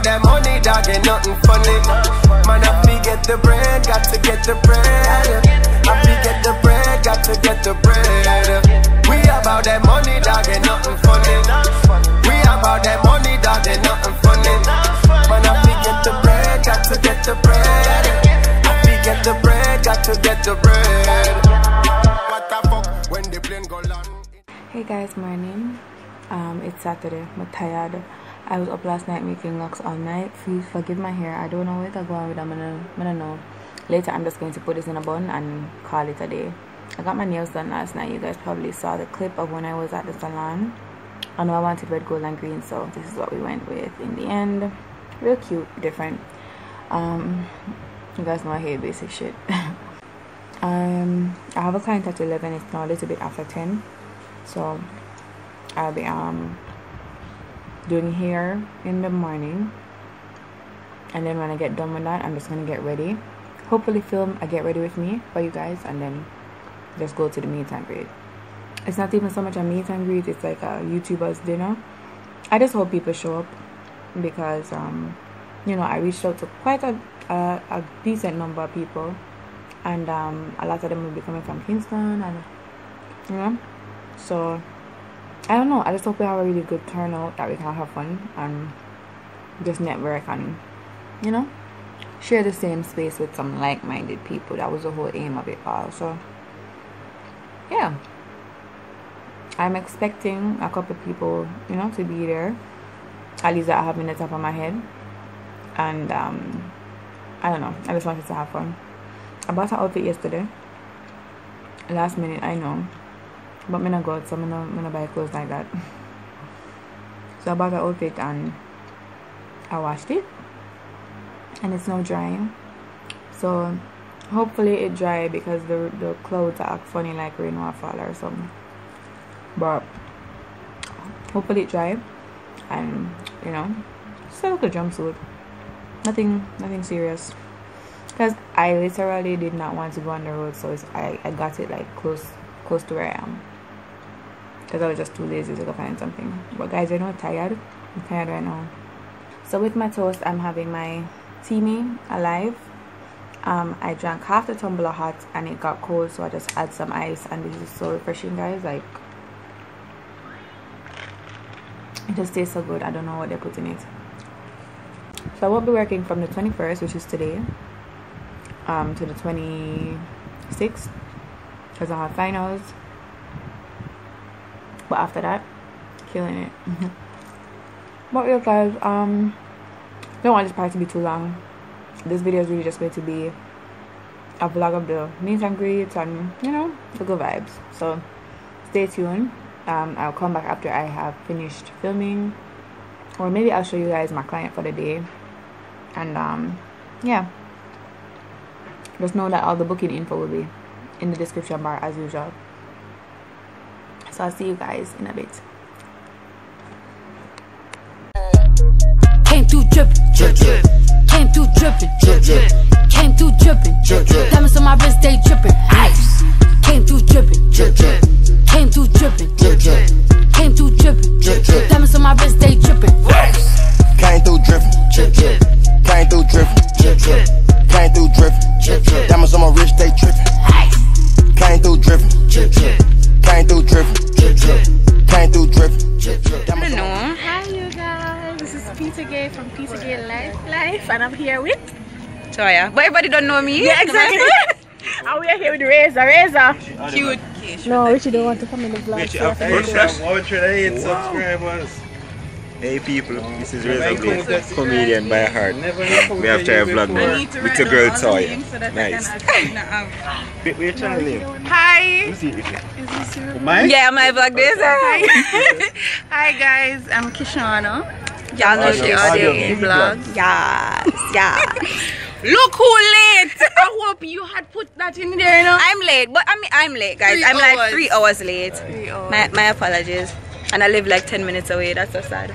about that money, dog, ain't nothing funny. Man, if we get the bread, got to get the bread. If we get the bread, got to get the bread. We about that money, dog, ain't nothing funny. We about that money, dog, ain't nothing funny. Man, if we get the bread, got to get the bread. If we get the bread, got to get the bread. What the fuck when the plane go land? Hey guys, morning. It's Saturday. I'm tired. I was up last night making locks all night. Please forgive my hair. I don't know where to go on with them. I don't know. Later I'm just going to put this in a bun and call it a day. I got my nails done last night. You guys probably saw the clip of when I was at the salon. I know I wanted red, gold and green, so this is what we went with in the end. Real cute, different. You guys know I hate basic shit. I have a client at 11. It's now a little bit after 10, so I'll be doing hair in the morning, and then when I get done with that, I'm just gonna get ready, hopefully film a get ready with me for you guys, and then just go to the meet and greet. It's not even so much a meet and greet, it's like a YouTuber's dinner. I just hope people show up, because you know, I reached out to quite a decent number of people, and a lot of them will be coming from Kingston, and you know, so I don't know. I just hope we have a really good turnout, that we can have fun and just network and, you know, share the same space with some like-minded people. That was the whole aim of it all. So yeah, I'm expecting a couple of people, you know, to be there, at least that I have in the top of my head. And I don't know, I just wanted to have fun. I bought an outfit yesterday, last minute, I know, but I'm not go out, so I'm not buy clothes like that. So I bought an outfit and I washed it, and it's now drying. So hopefully it dry, because the clouds act funny like rain or fall or something. But hopefully it dry, and you know, just like a jumpsuit. Nothing serious. Because I literally did not want to go on the road, so I got it like close to where I am, because I was just too lazy to go find something. But guys, I'm tired. I'm tired right now. So with my toast, I'm having my Teamy Alive. I drank half the tumbler hot and it got cold, so I just add some ice, and this is so refreshing, guys. Like, it just tastes so good. I don't know what they put in it. So I will be working from the 21st, which is today, to the 26th, because I have finals. But after that, killing it. But yeah, guys, don't want this part to be too long. This video is really just going to be a vlog of the meet and greet and, you know, the good vibes. So stay tuned. I'll come back after I have finished filming, or maybe I'll show you guys my client for the day. And yeah, just know that all the booking info will be in the description bar as usual. So I'll see you guys in a bit. Came through drippin', drip, drip. Came through drippin', drip, drip. Came through drippin', drip, drip. Diamonds on my wrist, they drippin', ice. Came through drippin', drip, drip. Came through drippin', drip, drip. Came through drippin', drip, drip. Diamonds on my wrist, they drippin', ice. Came through drippin', drip, drip. Came through drippin', drip, drip. Came through drippin', drip, drip. Diamonds on my wrist, they drippin', ice. Came through drippin', drip, drip. Came through drippin', drip, drip. Came through drippin', drip, drip. I don't know. Hi you guys, this is Peter Gay from Peter Gay Life, and I'm here with Toya. But everybody don't know me. Yeah, exactly. And we are here with Razor. Cute. No, Richie don't want to come in the vlog. Richie, after 108 subscribers. Hey people, this is Razor Blaze, comedian by heart. We have to vlog now with your girl Toya. Nice. What's your channel name? Hi. Who's it? Yeah, my vlog this. Hi. Hi guys, I'm Kishana. Y'all know she audio in vlog. Yes. Look who late. I hope you had put that in there, you know. I'm late, but I'm late, guys. I'm like 3 hours late. 3 hours. My apologies. And I live like 10 minutes away. That's so sad.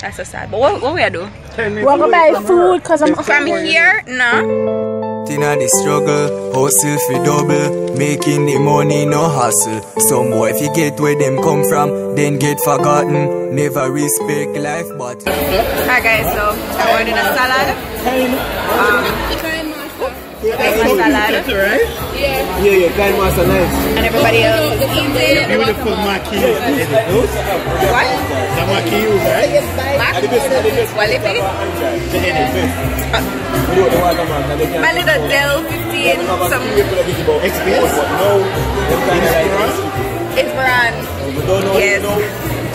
That's so sad. But what we are do? We're gonna buy food because I'm from here. No. inna the struggle, hustle for double, making the money no hustle. Some boy if you get where them come from, then get forgotten. Never respect life, but Hi guys, so I ordered a salad. Salad. Right? Yeah, kind master nice. And everybody else is eating. Beautiful maki. What? The maki, right? What is it? My little Dell 15, some Experience? No. it's brand. Yes.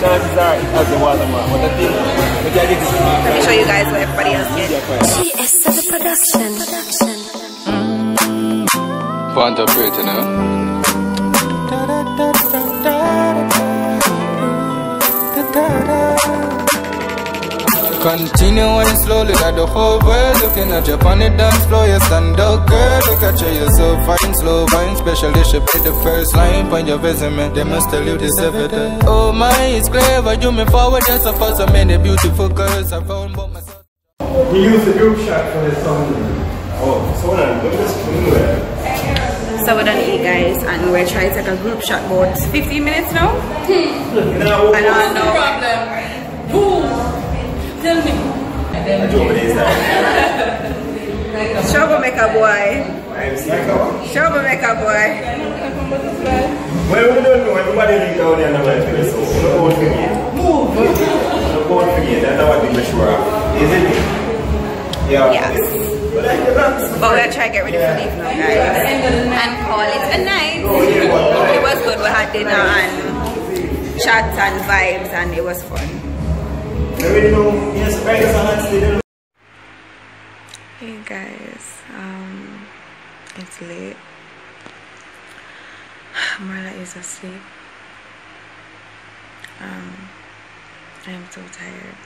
Chances are it has the watermark. But the thing, we can get this. Let me show you guys what everybody else gets. Fanta pretty now. Continuing slowly like the whole world looking at you on the dance floor. You stand up, girl. Look at you, you're so fine, slow wine. Special dish, you put the first line on your resume. They must tell you this every day. Oh my, it's clever. You me forward, that's a for so many beautiful girls I found but myself. We use the group shot for the song. Oh, so look at this. So we're done eat guys and we're trying to take a group shot about 15 minutes now. I don't know. Problem. Who? Tell me. Troublemaker boy. Troublemaker boy. Well, we don't know. Everybody live down there and I'm like, so don't forget. Don't forget. That's what we sure of. Isn't it? Yeah. Yes. But we're trying to get ready for leave now guys. And call it a night. It was good. We had dinner and chats and vibes and it was fun. Hey guys, it's late. Marla is asleep. I am so tired.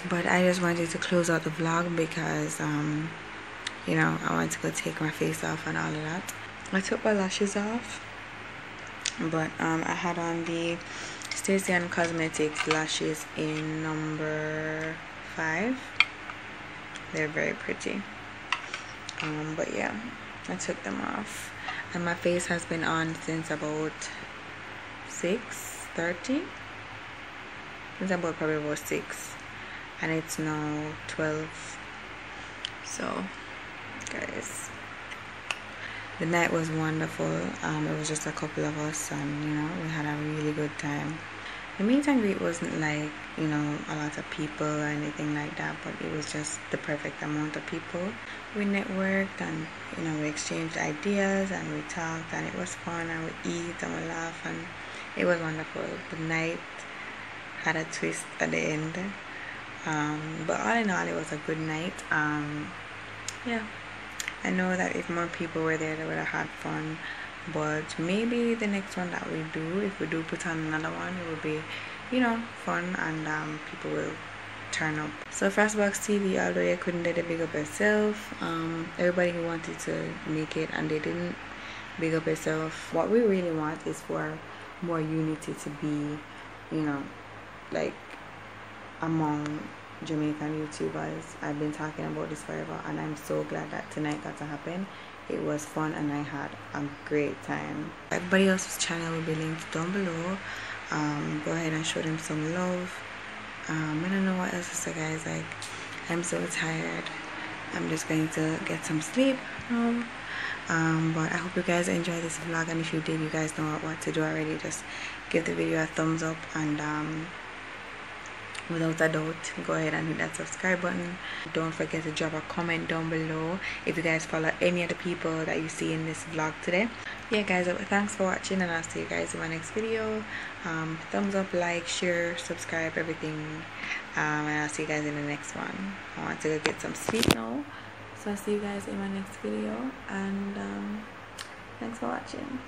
But I just wanted to close out the vlog because you know, I want to go take my face off and all of that. I took my lashes off, but I had on the Stacey & Cosmetics lashes in number 5. They're very pretty. But yeah, I took them off. And my face has been on since about 6:30. Since about probably about 6. And it's now 12. So, guys, the night was wonderful. It was just a couple of us and, you know, we had a really good time. The meet and greet wasn't like, you know, a lot of people or anything like that, but it was just the perfect amount of people. We networked and, you know, we exchanged ideas and we talked and it was fun and we eat and we laugh and it was wonderful. The night had a twist at the end. But all in all, it was a good night. Yeah, I know that if more people were there, they would have had fun. But maybe the next one that we do, if we do put on another one, it will be, you know, fun and people will turn up. So Frostbox TV, although you couldn't do the big up yourself, everybody who wanted to make it and they didn't big up yourself. What we really want is for more unity to be, you know, like among Jamaican YouTubers. I've been talking about this forever and I'm so glad that tonight got to happen. It was fun and I had a great time. Everybody else's channel will be linked down below. Go ahead and show them some love. I don't know what else to say guys, like I'm so tired. I'm just going to get some sleep now. But I hope you guys enjoyed this vlog, and if you did, you guys know what to do already. Just give the video a thumbs up and without a doubt, go ahead and hit that subscribe button. Don't forget to drop a comment down below if you guys follow any of the people that you see in this vlog today. Yeah guys, thanks for watching and I'll see you guys in my next video. Thumbs up, like, share, subscribe, everything, and I'll see you guys in the next one. I want to go get some sleep now, so I'll see you guys in my next video, and thanks for watching.